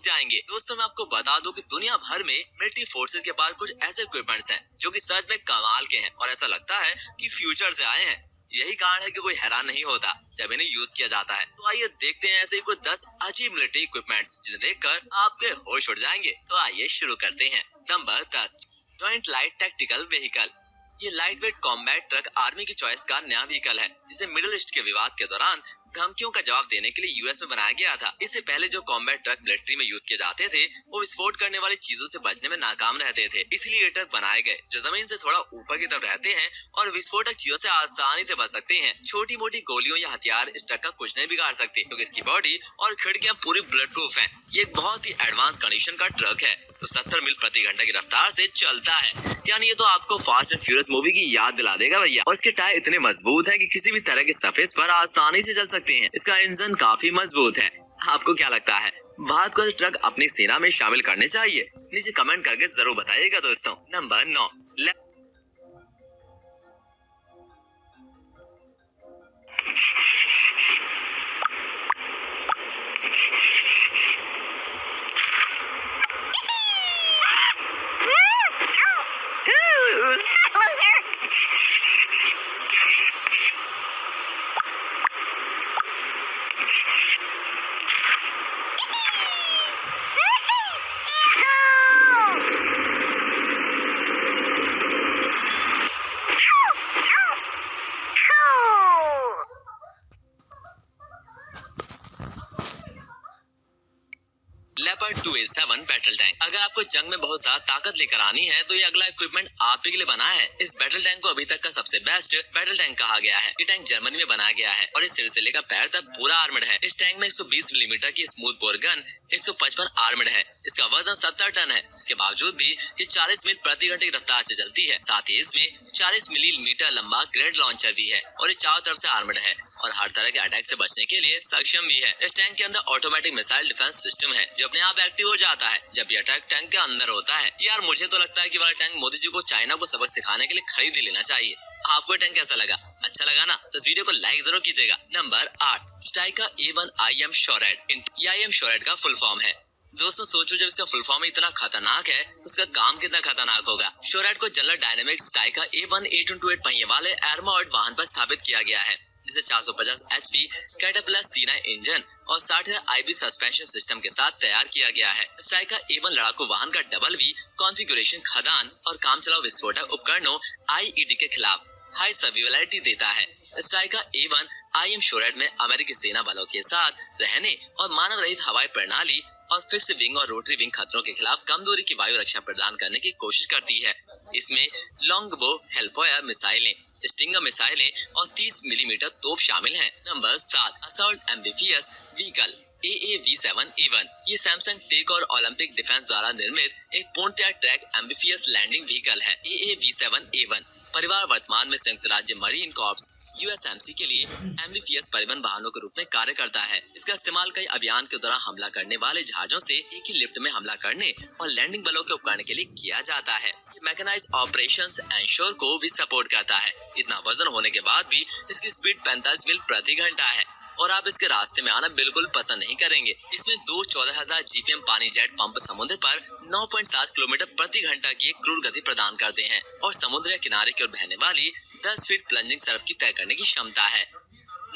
जाएंगे। दोस्तों मैं आपको बता दूं कि दुनिया भर में मिलिट्री फोर्सेज के पास कुछ ऐसे इक्विपमेंट्स हैं जो कि सच में कमाल के हैं और ऐसा लगता है कि फ्यूचर से आए हैं। यही कारण है कि कोई हैरान नहीं होता जब इन्हें यूज किया जाता है। तो आइए देखते हैं ऐसे ही कुछ 10 अजीब मिलिट्री इक्विपमेंट्स जिन्हें देखकर आपके होश उड़ जाएंगे। तो आइए शुरू करते हैं। Number 10, joint light tactical vehicle. ये light weight combat truck army की चॉइस का नया व्हीकल है जिसे मिडिल ईस्ट के विवाद के दौरान धमकियों का जवाब देने के लिए यूएस में बनाया गया था। इससे पहले जो कॉम्बैट ट्रक मिलिट्री में यूज किए जाते थे वो विस्फोट करने वाली चीजों से बचने में नाकाम रहते थे। इसलिए ये ट्रक बनाए गए जो जमीन से थोड़ा ऊपर की तरफ रहते हैं और विस्फोटक चीजों से आसानी से बच सकते हैं। छोटी मोटी गोलियों या हथियार इस ट्रक का कुछ नहीं बिगाड़ सकते क्योंकि इसकी बॉडी और खिड़कियां पूरी बुलेट प्रूफ है। ये एक बहुत ही एडवांस कंडीशन का ट्रक है तो 70 मील प्रति घंटा की रफ्तार से चलता है। यानी ये तो आपको फास्ट एंड फ्यूरियस मूवी की याद दिला देगा भैया। और इसके टायर इतने मजबूत हैं कि किसी भी तरह के सरफेस पर आसानी से चल सकते हैं। इसका इंजन काफी मजबूत है। आपको क्या लगता है, भारत को ट्रक अपनी सेना में शामिल करने चाहिए? नीचे कमेंट करके जरूर बताइएगा दोस्तों। Number 9, leopard 2A7 battle tank. अगर आपको जंग में बहुत ज्यादा ताकत लेकर आनी है तो ये अगला इक्विपमेंट आप ही के लिए बना है। इस बैटल टैंक को अभी तक का सबसे बेस्ट बैटल टैंक कहा गया है। ये टैंक जर्मनी में बनाया गया है और इस सिर से लेकर पैर तक पूरा आर्मड है। इस टैंक में 120 मिलीमीटर की स्मूथ बोर गन 155 आर्मड है। इसका वजन 70 टन है। इसके बावजूद भी ये 40 मील प्रति घंटे की रफ्तार से चलती है। साथ ही इसमें 40 मिलीमीटर लंबा ग्रेनेड लॉन्चर भी है और ये चारों तरफ से आर्मड है और हर तरह के अटैक से बचने के लिए सक्षम भी है। इस टैंक के अंदर ऑटोमेटिक मिसाइल डिफेंस सिस्टम है जो अपने आप एक्टिव हो जाता है जब ये अटैक टैंक के अंदर होता है। यार मुझे तो लगता है कि वाला टैंक मोदी जी को चाइना को सबक सिखाने के लिए खरीद ही लेना चाहिए। आपको टैंक कैसा लगा? अच्छा लगा ना? तो इस वीडियो को लाइक जरूर कीजिएगा। Number 8, स्ट्राइका A1 IM शोरैड। IM शोरैड का फुल फॉर्म है। दोस्तों सोचो जब इसका फुल फॉर्म इतना खतरनाक है तो उसका काम कितना खतरनाक होगा। शोरैड को जनरल डायनेमिक्स स्ट्राइका A1 828 पहिए वाले आर्मर्ड वाहन पर स्थापित किया गया है जिसे 450 HP कैटरपिलर C9 इंजन और 60 IB सस्पेंशन सिस्टम के साथ तैयार किया गया है। स्ट्राइका A1 लड़ाकू वाहन का डबल V कॉन्फ़िगरेशन खदान और काम चलाऊ विस्फोटक उपकरणों IED के खिलाफ हाई सर्वाइवलिटी देता है। स्ट्राइका A1 IM शोरैड में अमेरिकी सेना बलों के साथ रहने और मानव रहित हवाई प्रणाली और फिक्स विंग और रोटरी विंग खतरों के खिलाफ कम दूरी की वायु रक्षा प्रदान करने की कोशिश करती है। इसमें लॉन्गबो हेलफायर मिसाइलें, स्टिंगर मिसाइलें और 30 मिलीमीटर तोप शामिल हैं। Number 7, assault amphibious vehicle AAV7A1। ये सैमसंग टेक और ओलंपिक डिफेंस द्वारा निर्मित एक पूर्णतः ट्रैक एम्फिबियस लैंडिंग व्हीकल है। AAV7A1 परिवार वर्तमान में संयुक्त राज्य मरीन कॉर्प्स USMC के लिए एम्फिबियस परिवहन वाहनों के रूप में कार्य करता है। इसका इस्तेमाल कई अभियान के दौरान हमला करने वाले जहाजों से एक ही लिफ्ट में हमला करने और लैंडिंग बलों के उपकरण के लिए किया जाता है। ये मैकेनाइज्ड ऑपरेशंस एंश्योर को भी सपोर्ट करता है। इतना वजन होने के बाद भी इसकी स्पीड 45 मील प्रति घंटा है और आप इसके रास्ते में आना बिल्कुल पसंद नहीं करेंगे। इसमें दो 14,000 GPM पानी जेट पंप समुद्र पर 9.7 किलोमीटर प्रति घंटा की एक क्रूर गति प्रदान करते हैं और समुद्र या किनारे की ओर बहने वाली 10 फीट प्लंजिंग सर्फ की तय करने की क्षमता है।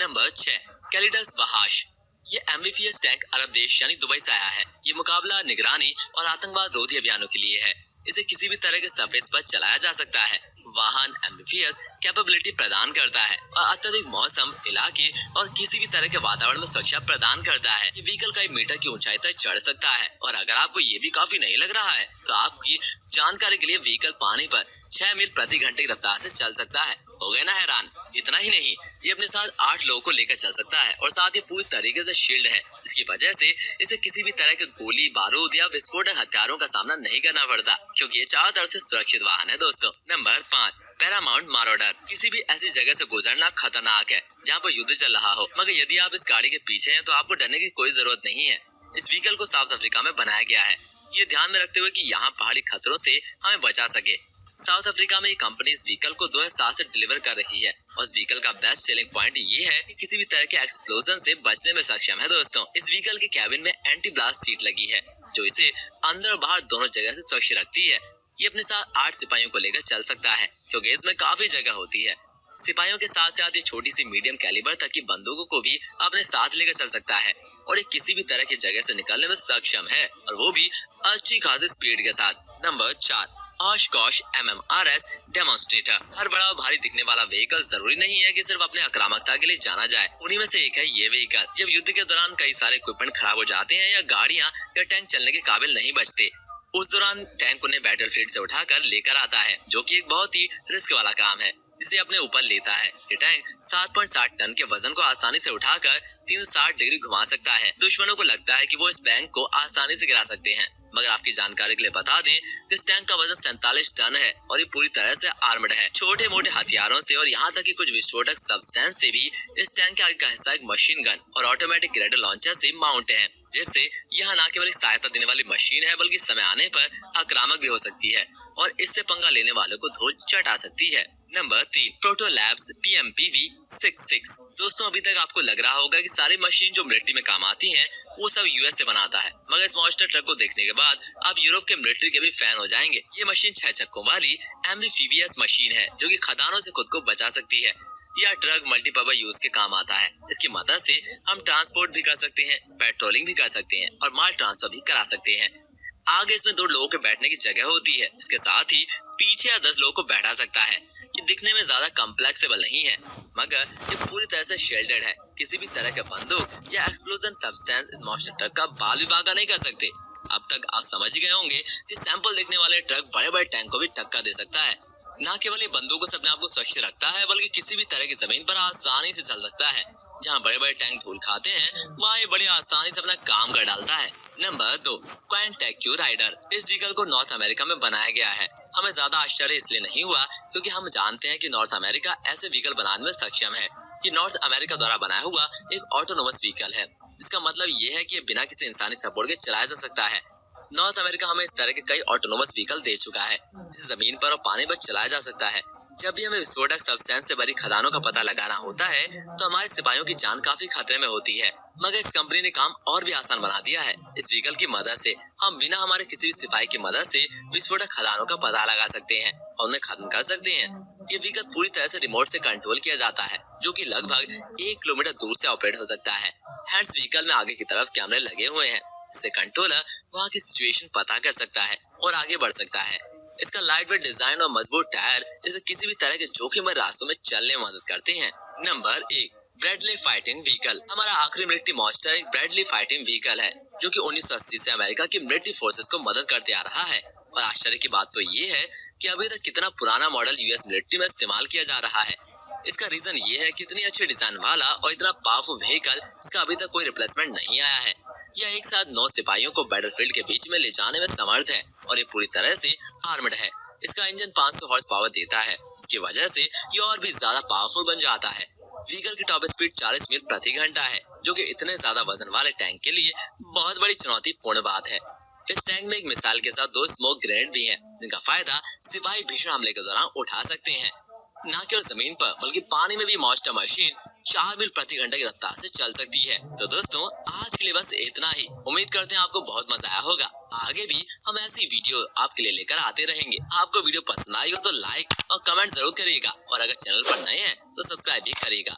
नंबर 6, कैलिडस बहाश। ये एम्फिबियस टैंक अरब देश यानी दुबई से आया है। ये मुकाबला, निगरानी और आतंकवाद रोधी अभियानों के लिए है। इसे किसी भी तरह के सरफेस पर चलाया जा सकता है। वाहन एम्फिबियस कैपेबिलिटी प्रदान करता है और अत्यधिक मौसम, इलाके और किसी भी तरह के वातावरण में सुरक्षा प्रदान करता है। ये व्हीकल कई मीटर की ऊंचाई तक चढ़ सकता है और अगर आपको ये भी काफी नहीं लग रहा है तो आपकी जानकारी के लिए व्हीकल पानी पर 6 मील प्रति घंटे की रफ्तार से चल सकता है। हो गए ना हैरान? इतना ही नहीं, ये अपने साथ 8 लोगों को लेकर चल सकता है और साथ ही पूरी तरीके से शील्ड है जिसकी वजह से इसे किसी भी तरह के गोली, बारूद या विस्फोटक हथियारों का सामना नहीं करना पड़ता क्योंकि ये चारों तरफ से सुरक्षित वाहन है। दोस्तों नंबर 5, पैरामाउंट मारोडर। किसी भी ऐसी जगह से गुजरना खतरनाक है जहाँ पर युद्ध चल रहा हो, मगर यदि आप इस गाड़ी के पीछे हैं तो आपको डरने की कोई जरूरत नहीं है। इस व्हीकल को साउथ अफ्रीका में बनाया गया है, ये ध्यान में रखते हुए कि यहाँ पहाड़ी खतरों से हमें बचा सके। साउथ अफ्रीका में ये कंपनी इस व्हीकल को 2007 से डिलीवर कर रही है और इस व्हीकल का बेस्ट सेलिंग पॉइंट ये है कि किसी भी तरह के एक्सप्लोजन से बचने में सक्षम है। दोस्तों इस व्हीकल के कैबिन में एंटी ब्लास्ट सीट लगी है जो इसे अंदर और बाहर दोनों जगह से सुरक्षित रखती है। ये अपने साथ 8 सिपाहियों को लेकर चल सकता है क्योंकि इसमें काफी जगह होती है। सिपाहियों के साथ साथ ये छोटी सी मीडियम कैलिबर तक की बंदूकों को भी अपने साथ लेकर चल सकता है और ये किसी भी तरह की जगह से निकलने में सक्षम है, और वो भी अच्छी खासी स्पीड के साथ। Number 4, Oshkosh MMRS demonstrator. हर बड़ा और भारी दिखने वाला व्हीकल जरूरी नहीं है कि सिर्फ अपने आक्रामकता के लिए जाना जाए। उन्हीं में से एक है ये व्हीकल। जब युद्ध के दौरान कई सारे इक्विपमेंट खराब हो जाते हैं या गाड़ियां या टैंक चलने के काबिल नहीं बचते, उस दौरान टैंक उन्हें बैटलफील्ड से उठाकर लेकर आता है, जो कि एक बहुत ही रिस्क वाला काम है, जिसे अपने ऊपर लेता है। ये टैंक 7.7 टन के वजन को आसानी से उठाकर 360 डिग्री घुमा सकता है। दुश्मनों को लगता है कि वो इस टैंक को आसानी से गिरा सकते हैं, मगर आपकी जानकारी के लिए बता दें, इस टैंक का वजन 47 टन है और ये पूरी तरह से आर्मड है। छोटे मोटे हथियारों से और यहाँ तक कि कुछ विस्फोटक सब्सटेंस से भी इस टैंक के आगे का हिस्सा एक मशीन गन और ऑटोमेटिक ग्रेनेड लॉन्चर से माउंट है, जिससे यह न केवल सहायता देने वाली मशीन है बल्कि समय आने पर आक्रामक भी हो सकती है और इससे पंगा लेने वालों को धूल चटा सकती है। Number 3, proto labs PMPV-66। दोस्तों, अभी तक आपको लग रहा होगा कि सारी मशीन जो मिलिट्री में काम आती हैं वो सब US से बनाता है, मगर इस मॉन्स्टर ट्रक को देखने के बाद आप यूरोप के मिलिट्री के भी फैन हो जाएंगे। ये मशीन 6 चक्कों वाली एम्फीबियस मशीन है जो कि खदानों से खुद को बचा सकती है। यह ट्रक मल्टीपर्पज यूज के काम आता है। इसकी मदद से हम ट्रांसपोर्ट भी कर सकते हैं, पेट्रोलिंग भी कर सकते हैं और माल ट्रांसफर भी करा सकते हैं। आगे इसमें 2 लोगों के बैठने की जगह होती है, जिसके साथ ही पीछे 10 लोगों को बैठा सकता है। ये दिखने में ज्यादा कॉम्प्लेक्सिबल नहीं है, मगर ये पूरी तरह से शेल्डर्ड है। किसी भी तरह के बंदूक या एक्सप्लोजन सब्सटेंस इस मॉन्स्टर ट्रक का बाल भी बागा नहीं कर सकते। अब तक आप समझ ही गए होंगे कि सैंपल देखने वाले ट्रक बड़े बड़े टैंक को भी टक्कर दे सकता है। न केवल ये बंदूकों से अपने आप को सुरक्षित रखता है, बल्कि किसी भी तरह की जमीन पर आसानी से चल सकता है। जहाँ बड़े बड़े टैंक धूल खाते हैं, वहाँ ये बड़ी आसानी से अपना काम कर डालता है। नंबर 2, क्वांटेक्यू राइडर। इस व्हीकल को नॉर्थ अमेरिका में बनाया गया है। हमें ज्यादा आश्चर्य इसलिए नहीं हुआ क्योंकि हम जानते हैं कि नॉर्थ अमेरिका ऐसे व्हीकल बनाने में सक्षम है। ये नॉर्थ अमेरिका द्वारा बनाया हुआ एक ऑटोनोमस व्हीकल है, जिसका मतलब ये है कि ये बिना किसी इंसानी सपोर्ट के चलाया जा सकता है। नॉर्थ अमेरिका हमें इस तरह के कई ऑटोनोमस व्हीकल दे चुका है, जिसे जमीन पर और पानी पर चलाया जा सकता है। जब भी हमें विस्फोटक सब्सटेंस से भरी खदानों का पता लगाना होता है, तो हमारे सिपाहियों की जान काफी खतरे में होती है, मगर इस कंपनी ने काम और भी आसान बना दिया है। इस व्हीकल की मदद से हम बिना हमारे किसी भी सिपाही की मदद से विस्फोटक खदानों का पता लगा सकते हैं और उन्हें खत्म कर सकते हैं। ये व्हीकल पूरी तरह से रिमोट से कंट्रोल किया जाता है, जो कि लगभग 1 किलोमीटर दूर से ऑपरेट हो सकता है। हैंड्स व्हीकल में आगे की तरफ कैमरे लगे हुए हैं, जिससे कंट्रोलर वहाँ की सिचुएशन पता कर सकता है और आगे बढ़ सकता है। इसका लाइट वेट डिजाइन और मजबूत टायर इसे किसी भी तरह के जोखिम भरे रास्तों में चलने में मदद करते हैं। Number 1, Bradley fighting vehicle. हमारा आखिरी मिलिट्री मॉन्स्टर एक ब्रैडली फाइटिंग व्हीकल है, जो कि 1980 से अमेरिका की मिलिट्री फोर्सेस को मदद करते आ रहा है। और आश्चर्य की बात तो ये है कि अभी तक कितना पुराना मॉडल US मिलिट्री में इस्तेमाल किया जा रहा है। इसका रीजन ये है कि इतनी अच्छे डिजाइन वाला और इतना पावरफुल व्हीकल इसका अभी तक कोई रिप्लेसमेंट नहीं आया है। यह एक साथ 9 सिपाहियों को बैटलफील्ड के बीच में ले जाने में समर्थ है और ये पूरी तरह से आर्मड है। इसका इंजन 500 हॉर्स पावर देता है, इसकी वजह से ये और भी ज्यादा पावरफुल बन जाता है। व्हीकल की टॉप स्पीड 40 मील प्रति घंटा है, जो कि इतने ज्यादा वजन वाले टैंक के लिए बहुत बड़ी चुनौतीपूर्ण बात है। इस टैंक में एक मिसाइल के साथ 2 स्मोक ग्रेनेड भी हैं, जिनका फायदा सिपाही भीषण हमले के दौरान उठा सकते हैं। न केवल जमीन पर बल्कि पानी में भी मॉन्स्टर मशीन 4 मील प्रति घंटे की रफ्तार से चल सकती है। तो दोस्तों, आज के लिए बस इतना ही। उम्मीद करते हैं आपको बहुत मजा आया होगा। आगे भी हम ऐसी वीडियो आपके लिए लेकर आते रहेंगे। आपको वीडियो पसंद आई हो तो लाइक और कमेंट जरूर करिएगा और अगर चैनल पर नए हैं तो सब्सक्राइब भी करिएगा।